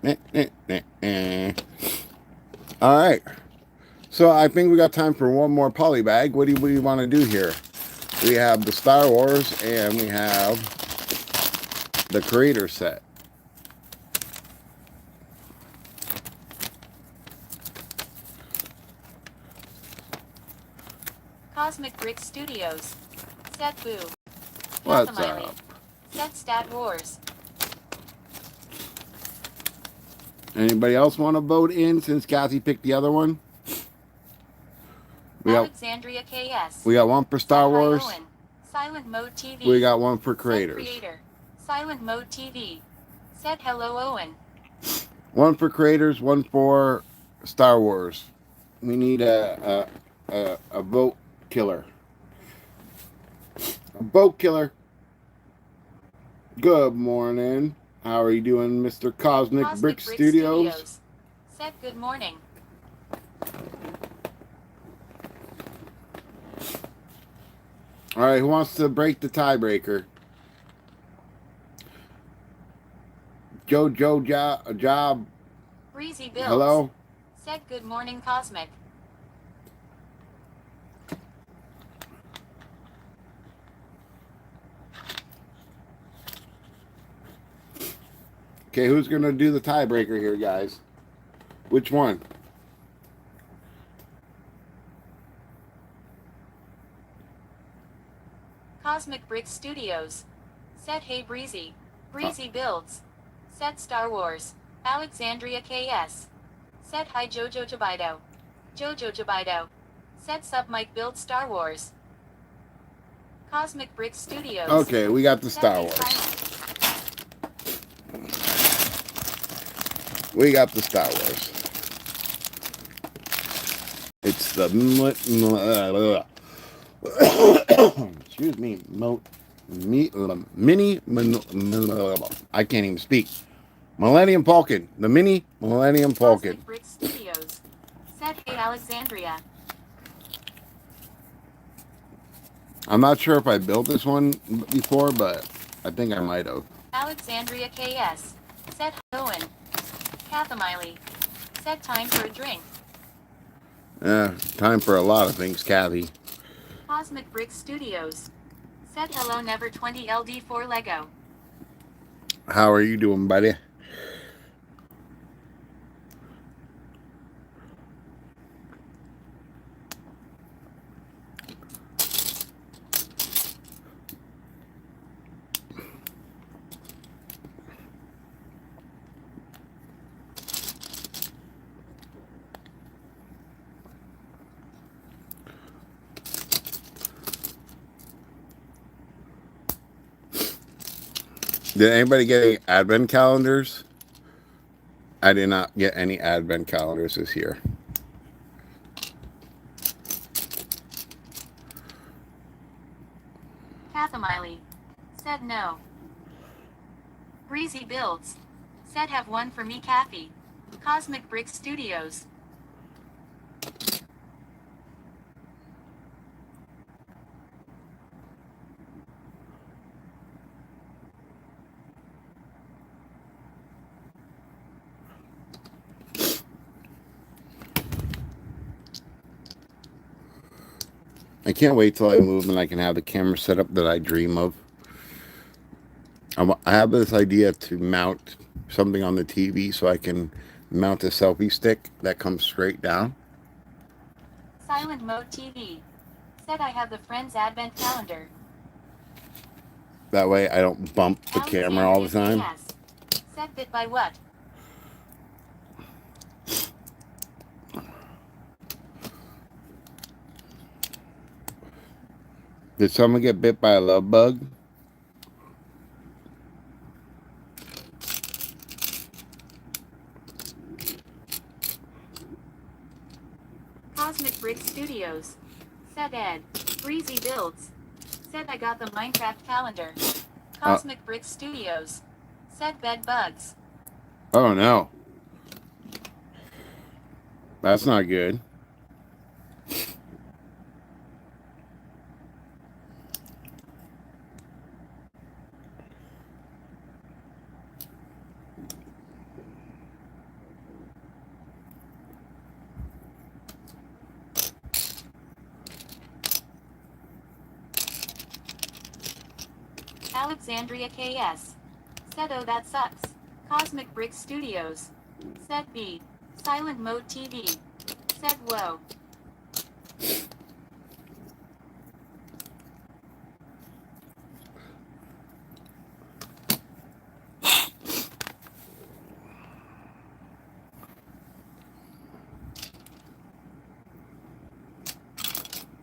no, no, no. All right. So I think we got time for one more polybag. What do you want to do here? We have the Star Wars and we have the creator set. Cosmic Brick Studios. Set Boo. What's Kathemiley. up? Set Stat Wars. Anybody else want to vote in since Kathy picked the other one? Alexandria KS. We got one for Star Set Wars. Owen. Silent Mode TV. We got one for Set creators. Creator. Silent Mode TV. Set Hello Owen. One for creators, one for Star Wars. We need a vote killer. A vote killer. Good morning. How are you doing, Mr. Cosmic Brick Studios? Said good morning. All right, who wants to break the tiebreaker? Job. Breezy Builds. Hello? Said good morning, Cosmic. Okay, who's going to do the tiebreaker here, guys? Which one? Cosmic Brick Studios. Said hey Breezy. Breezy Builds. Said Star Wars. Alexandria KS. Said hi Jojo Jabido. Jojo Jabido. Said sub Mike Build Star Wars. Cosmic Brick Studios. Okay, we got the Said Star hey Wars. Silent. We got the Star Wars. It's the excuse me, mini. I can't even speak. Millennium Falcon, the mini Millennium Falcon. Cosmic Brick Studios. Said hey Alexandria. I'm not sure if I built this one before, but I think I might have. Alexandria KS. Said Owen. Kathemiley. Said time for a drink. Time for a lot of things, Kathy. Cosmic Brick Studios. Said hello never 20 LD for Lego. How are you doing, buddy? Did anybody get any advent calendars? I did not get any advent calendars this year. Kathemiley. Said no. Breezy Builds. Said have one for me Kathy. Cosmic Brick Studios. I can't wait till I move and I can have the camera set up that I dream of. I have this idea to mount something on the TV so I can mount a selfie stick that comes straight down. Silent Mode TV. Said I have the Friends Advent Calendar. That way I don't bump the camera all the time. Yes. Said bit by what? Did someone get bit by a love bug? Cosmic Brick Studios. Said Ed. Breezy Builds. Said I got the Minecraft calendar. Cosmic Brick Studios. Said Bed Bugs. Oh no. That's not good. Alexandria KS. Said oh that sucks. Cosmic Brick Studios. Said B. Silent Mode TV. Said whoa.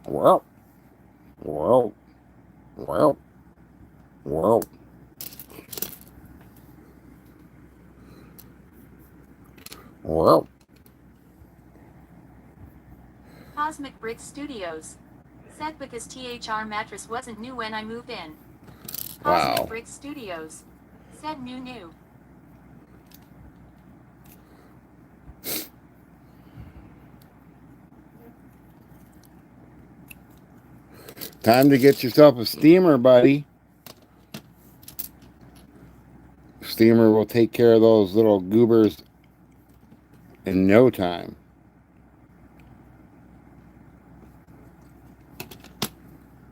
Well. Well. Well. Well. Well. Cosmic Brick Studios. Said because THR mattress wasn't new when I moved in. Cosmic Wow. Brick Studios. Said new. Time to get yourself a steamer, buddy. Steamer will take care of those little goobers in no time.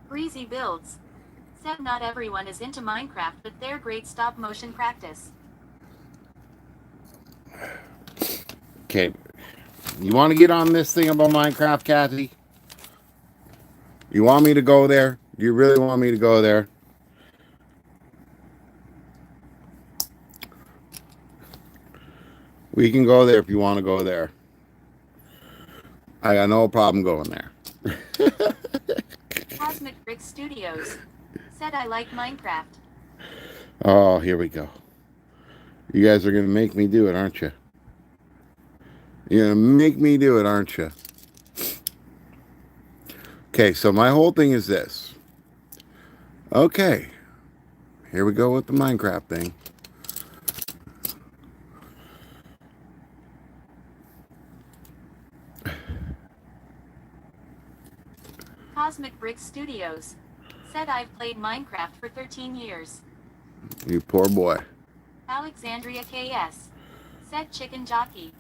Breezy Builds. Said not everyone is into Minecraft, but they're great stop motion practice. Okay. You want to get on this thing about Minecraft, Kathy? You want me to go there? Do you really want me to go there? We can go there if you want to go there. I got no problem going there. Cosmic Brick Studios. Said I like Minecraft. Oh, here we go. You guys are going to make me do it, aren't you? You're going to make me do it, aren't you? Okay, so my whole thing is this. Okay. Here we go with the Minecraft thing. Cosmic Brick Studios. Said I've played Minecraft for 13 years. You poor boy. Alexandria KS. Said Chicken Jockey.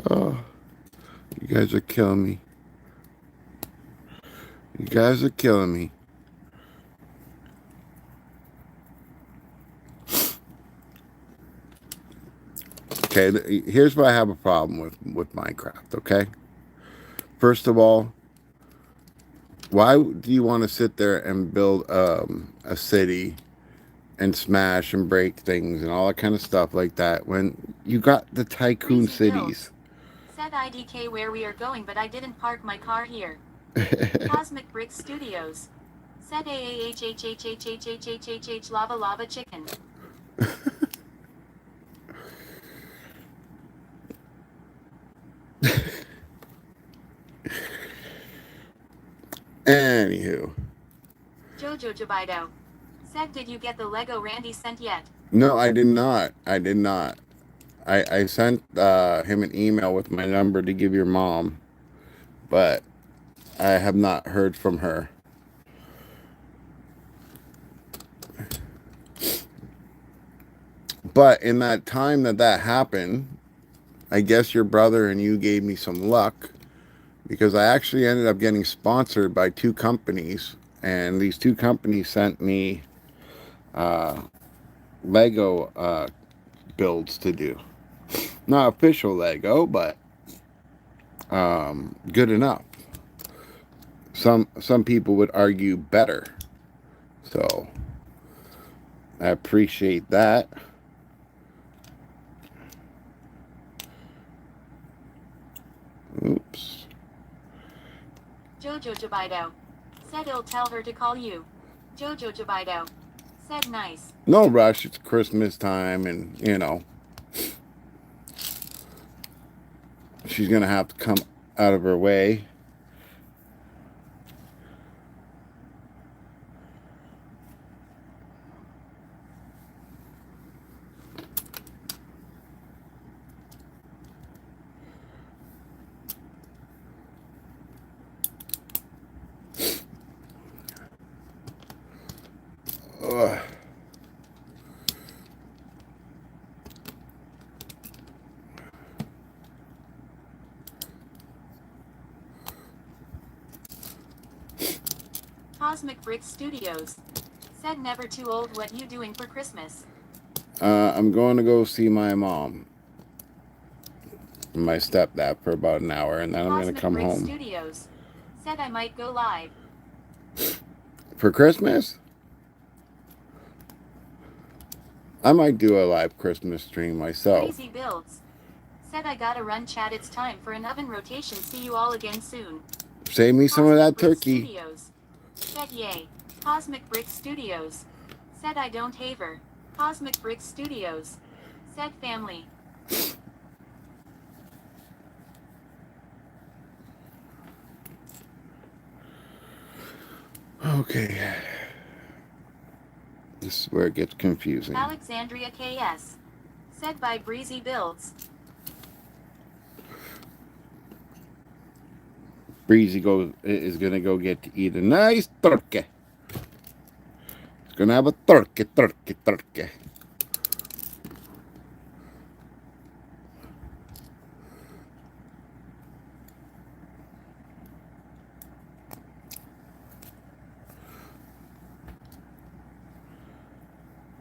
Oh, you guys are killing me. You guys are killing me. Okay, here's what I have a problem with Minecraft, okay? First of all, why do you want to sit there and build a city and smash and break things and all that kind of stuff like that when you got the tycoon Breezy cities? Builds. Said IDK where we are going, but I didn't park my car here. Cosmic Brick Studios. Said AAHHHHHHHH lava chicken. Anywho. Jojo Jabido. Said did you get the Lego Randy sent yet? No, I did not. I did not. I sent him an email with my number to give your mom, but I have not heard from her. But in that time that happened, I guess your brother and you gave me some luck, because I actually ended up getting sponsored by 2 companies, and these 2 companies sent me Lego builds to do. Not official Lego, but good enough. Some people would argue better. So I appreciate that. Oops. Jojo Jabido said he'll tell her to call you. Jojo Jabido said nice. No rush. It's Christmas time, and you know, she's gonna have to come out of her way. Ugh. Cosmic Brick Studios said never too old. What you doing for Christmas? I'm going to go see my mom and my stepdad for about an hour, and then I'm going to come Brick home. Studios said I might go live. For Christmas? I might do a live Christmas stream myself. Crazy Builds said I gotta run, chat. It's time for an oven rotation. See you all again soon. Save me some of that turkey. Studios said yay. Cosmic Brick Studios said I don't haver. Cosmic Brick Studios said family. Okay. This is where it gets confusing. Alexandria KS said by Breezy Builds. Breezy is gonna go get to eat a nice turkey. He's gonna have a turkey.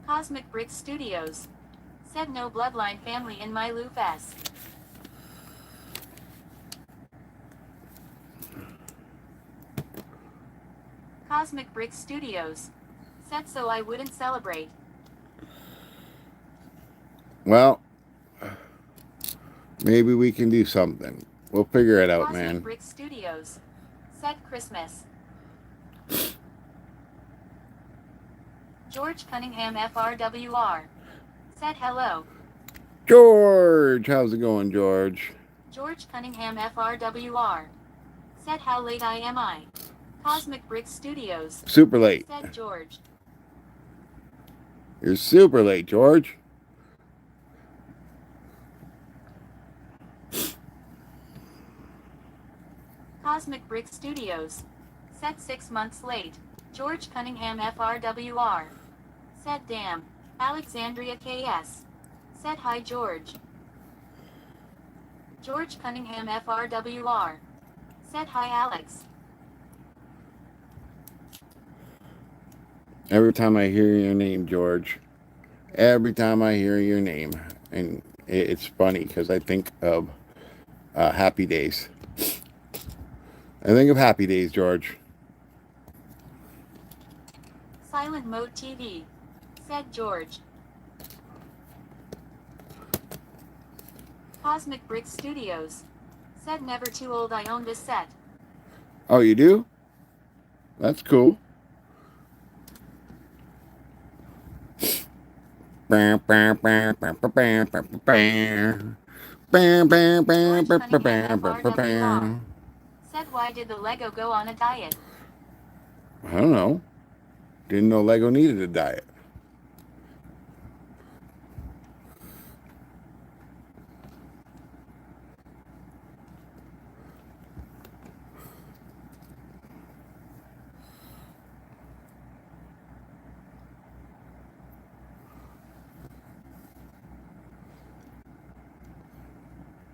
Cosmic Brick Studios said no bloodline family in my Lufes. Cosmic Brick Studios said so I wouldn't celebrate. Well, maybe we can do something. We'll figure it out, man. Cosmic Brick Studios said Christmas. George Cunningham FRWR said hello. George, how's it going, George? George Cunningham FRWR said how late am I? Cosmic Brick Studios Super late. said George. You're super late, George. Cosmic Brick Studios said 6 months late. George Cunningham FRWR said damn. Alexandria KS said hi George. George Cunningham FRWR said hi Alex. Every time I hear your name, George. Every time I hear your name. And it's funny because I think of Happy Days. I think of Happy Days, George. Silent Mode TV said George. Cosmic Brick Studios said never too old. I own this set. Oh, you do? That's cool. George Cunningham FRWR said why did the Lego go on a diet? I don't know. Didn't know Lego needed a diet.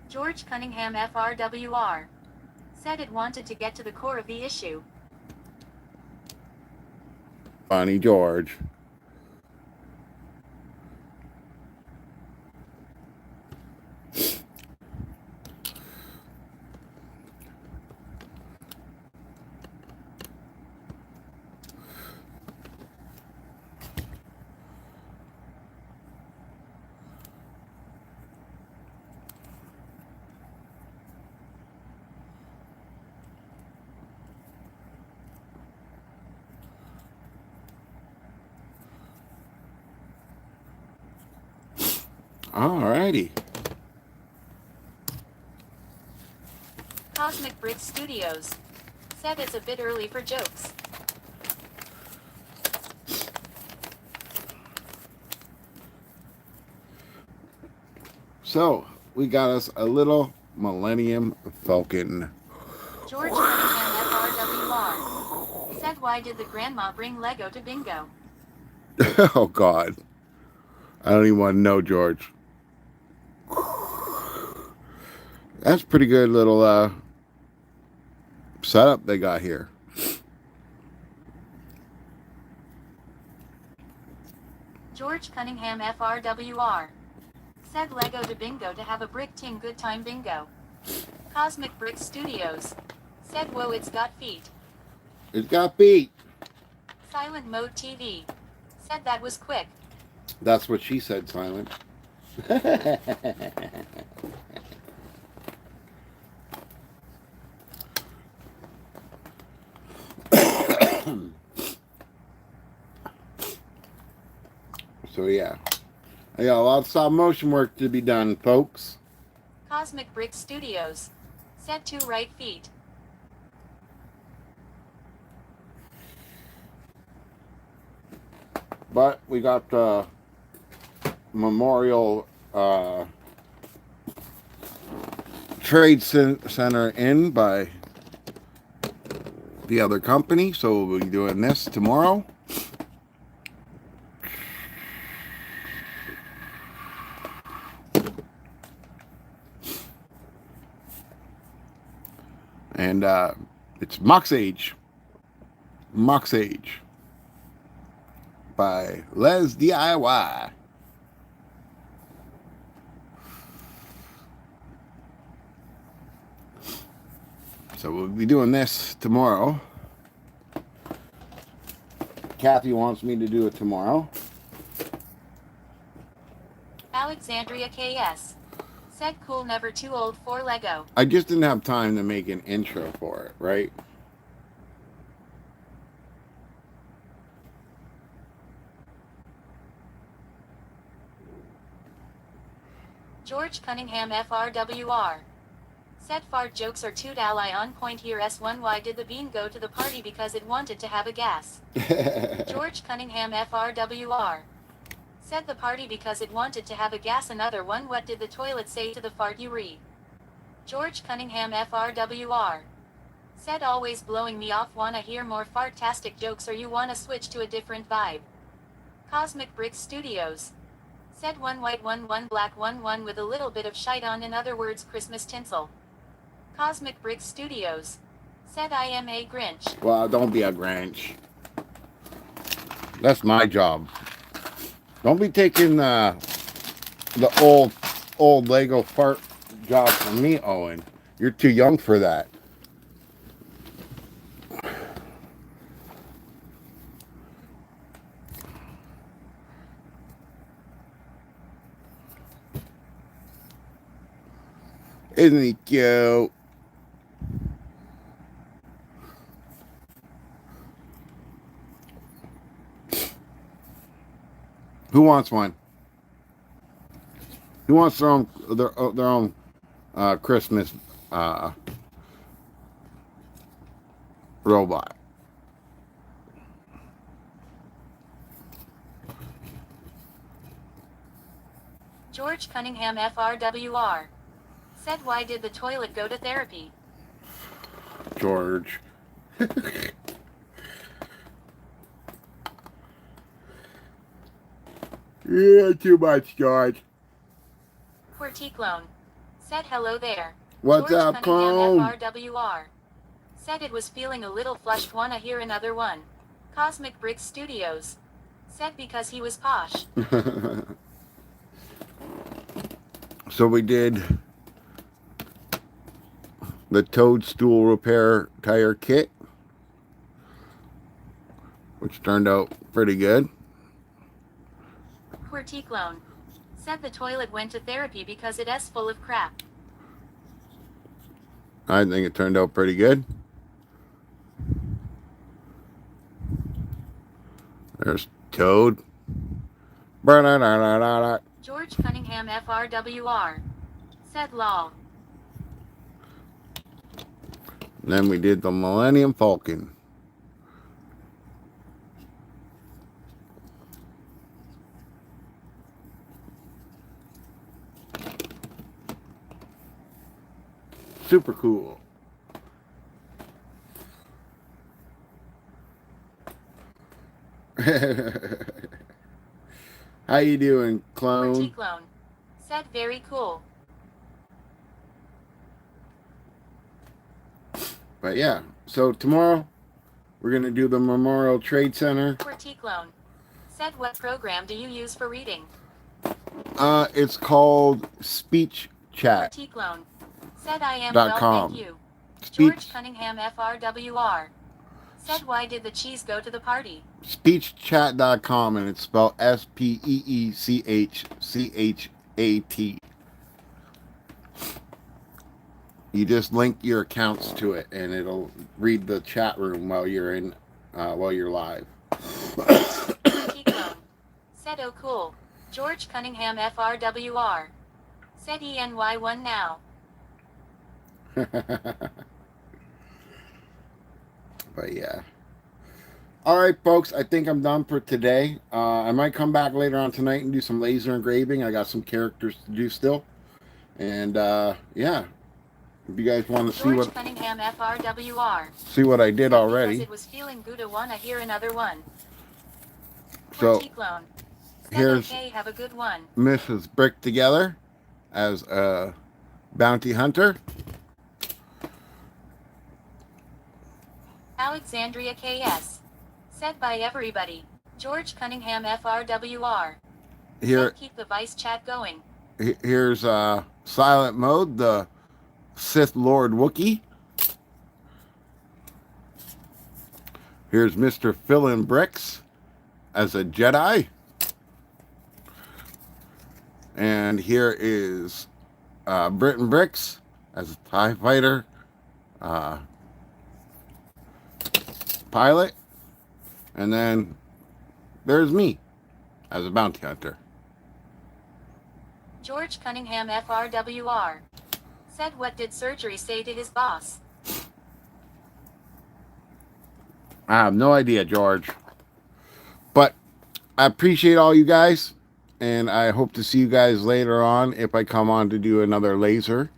George Cunningham FRWR said it wanted to get to the core of the issue. Funny George. Alrighty. Cosmic Brick Studios said it's a bit early for jokes. So, we got us a little Millennium Falcon. George Cunningham FRWR said, why did the grandma bring Lego to bingo? Oh, God. I don't even want to know, George. That's pretty good little setup they got here. George Cunningham FRWR said Lego to bingo to have a brick ting good time bingo. Cosmic Brick Studios said, whoa, it's got feet. It got beat. Silent Mode TV said that was quick. That's what she said, Silent. So yeah, I got a lot of stop motion work to be done, folks. Cosmic Brick Studios said 2 right feet. But we got the Memorial Trade Center in by the other company, so we'll be doing this tomorrow. And it's Moxage by Lesdiy. So we'll be doing this tomorrow. Kathy wants me to do it tomorrow. Alexandria KS said, cool, never too old for Lego. I just didn't have time to make an intro for it, right? George Cunningham FRWR said, fart jokes are toot ally on point here. S1, why did the bean go to the party? Because it wanted to have a gas. George Cunningham FRWR said, the party because it wanted to have a gas. Another one, what did the toilet say to the fart? You read. George Cunningham FRWR said, always blowing me off. Wanna hear more fartastic jokes or you wanna switch to a different vibe? Cosmic Brick Studios said, 1 white 1 black 1 with a little bit of shite on, in other words Christmas tinsel. Cosmic Brick Studios said, I am a Grinch. Well, don't be a Grinch. That's my job. Don't be taking the old Lego fart job from me, Owen. You're too young for that. Isn't he cute? Who wants one? Who wants their own Christmas robot? George Cunningham FRWR said, why did the toilet go to therapy? George. Yeah, too much, George. Querticlone Said hello there. What's George up, Cunningham clone? FRWR. Said it was feeling a little flushed, wanna hear another one. Cosmic Brick Studios. Said because he was posh. So we did the toadstool repair tire kit, which turned out pretty good. Querticlone. Said the toilet went to therapy because it's full of crap. I think it turned out pretty good. There's Toad. George Cunningham FRWR. Said lol. Then we did the Millennium Falcon. Super cool. How you doing, clone? Querticlone. Said very cool. But yeah, so tomorrow we're going to do the Memorial Trade Center. Querticlone. Said what program do you use for reading? It's called Speech Chat. Querticlone. Said I am well, .com. thank you. Speech, George Cunningham FRWR. Said why did the cheese go to the party? Speechchat.com, and it's spelled SPEECHCHAT. You just link your accounts to it, and it'll read the chat room while you're live. Querticlone. Said oh cool. George Cunningham FRWR. Said ENY1 now. But yeah. All right, folks. I think I'm done for today. I might come back later on tonight and do some laser engraving. I got some characters to do still. And yeah. If you guys want to see George Cunningham FRWR. I did already. Because it was feeling good to wanna hear another one. So Querticlone. Said here's okay, have a good one. Mrs. Brick together as a bounty hunter. Alexandria KS. Said by everybody. George Cunningham FRWR. Here, Said keep the Vice chat going. here's Silent Mode, the Sith Lord Wookiee. Here's Mr. Fillin' Bricks as a Jedi. And here is Britton Bricks as a TIE fighter pilot. And then there's me as a bounty hunter. George Cunningham FRWR. Said what did surgery say to his boss? I have no idea, George. But I appreciate all you guys. And I hope to see you guys later on if I come on to do another laser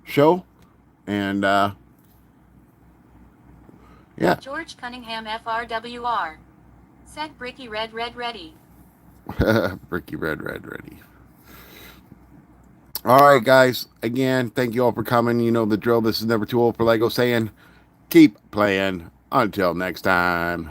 show. And yeah. George Cunningham FRWR. Said Bricky Red ready. Bricky Red ready. All right, guys. Again, thank you all for coming. You know the drill. This is Never Too Old for Lego saying, keep playing. Until next time.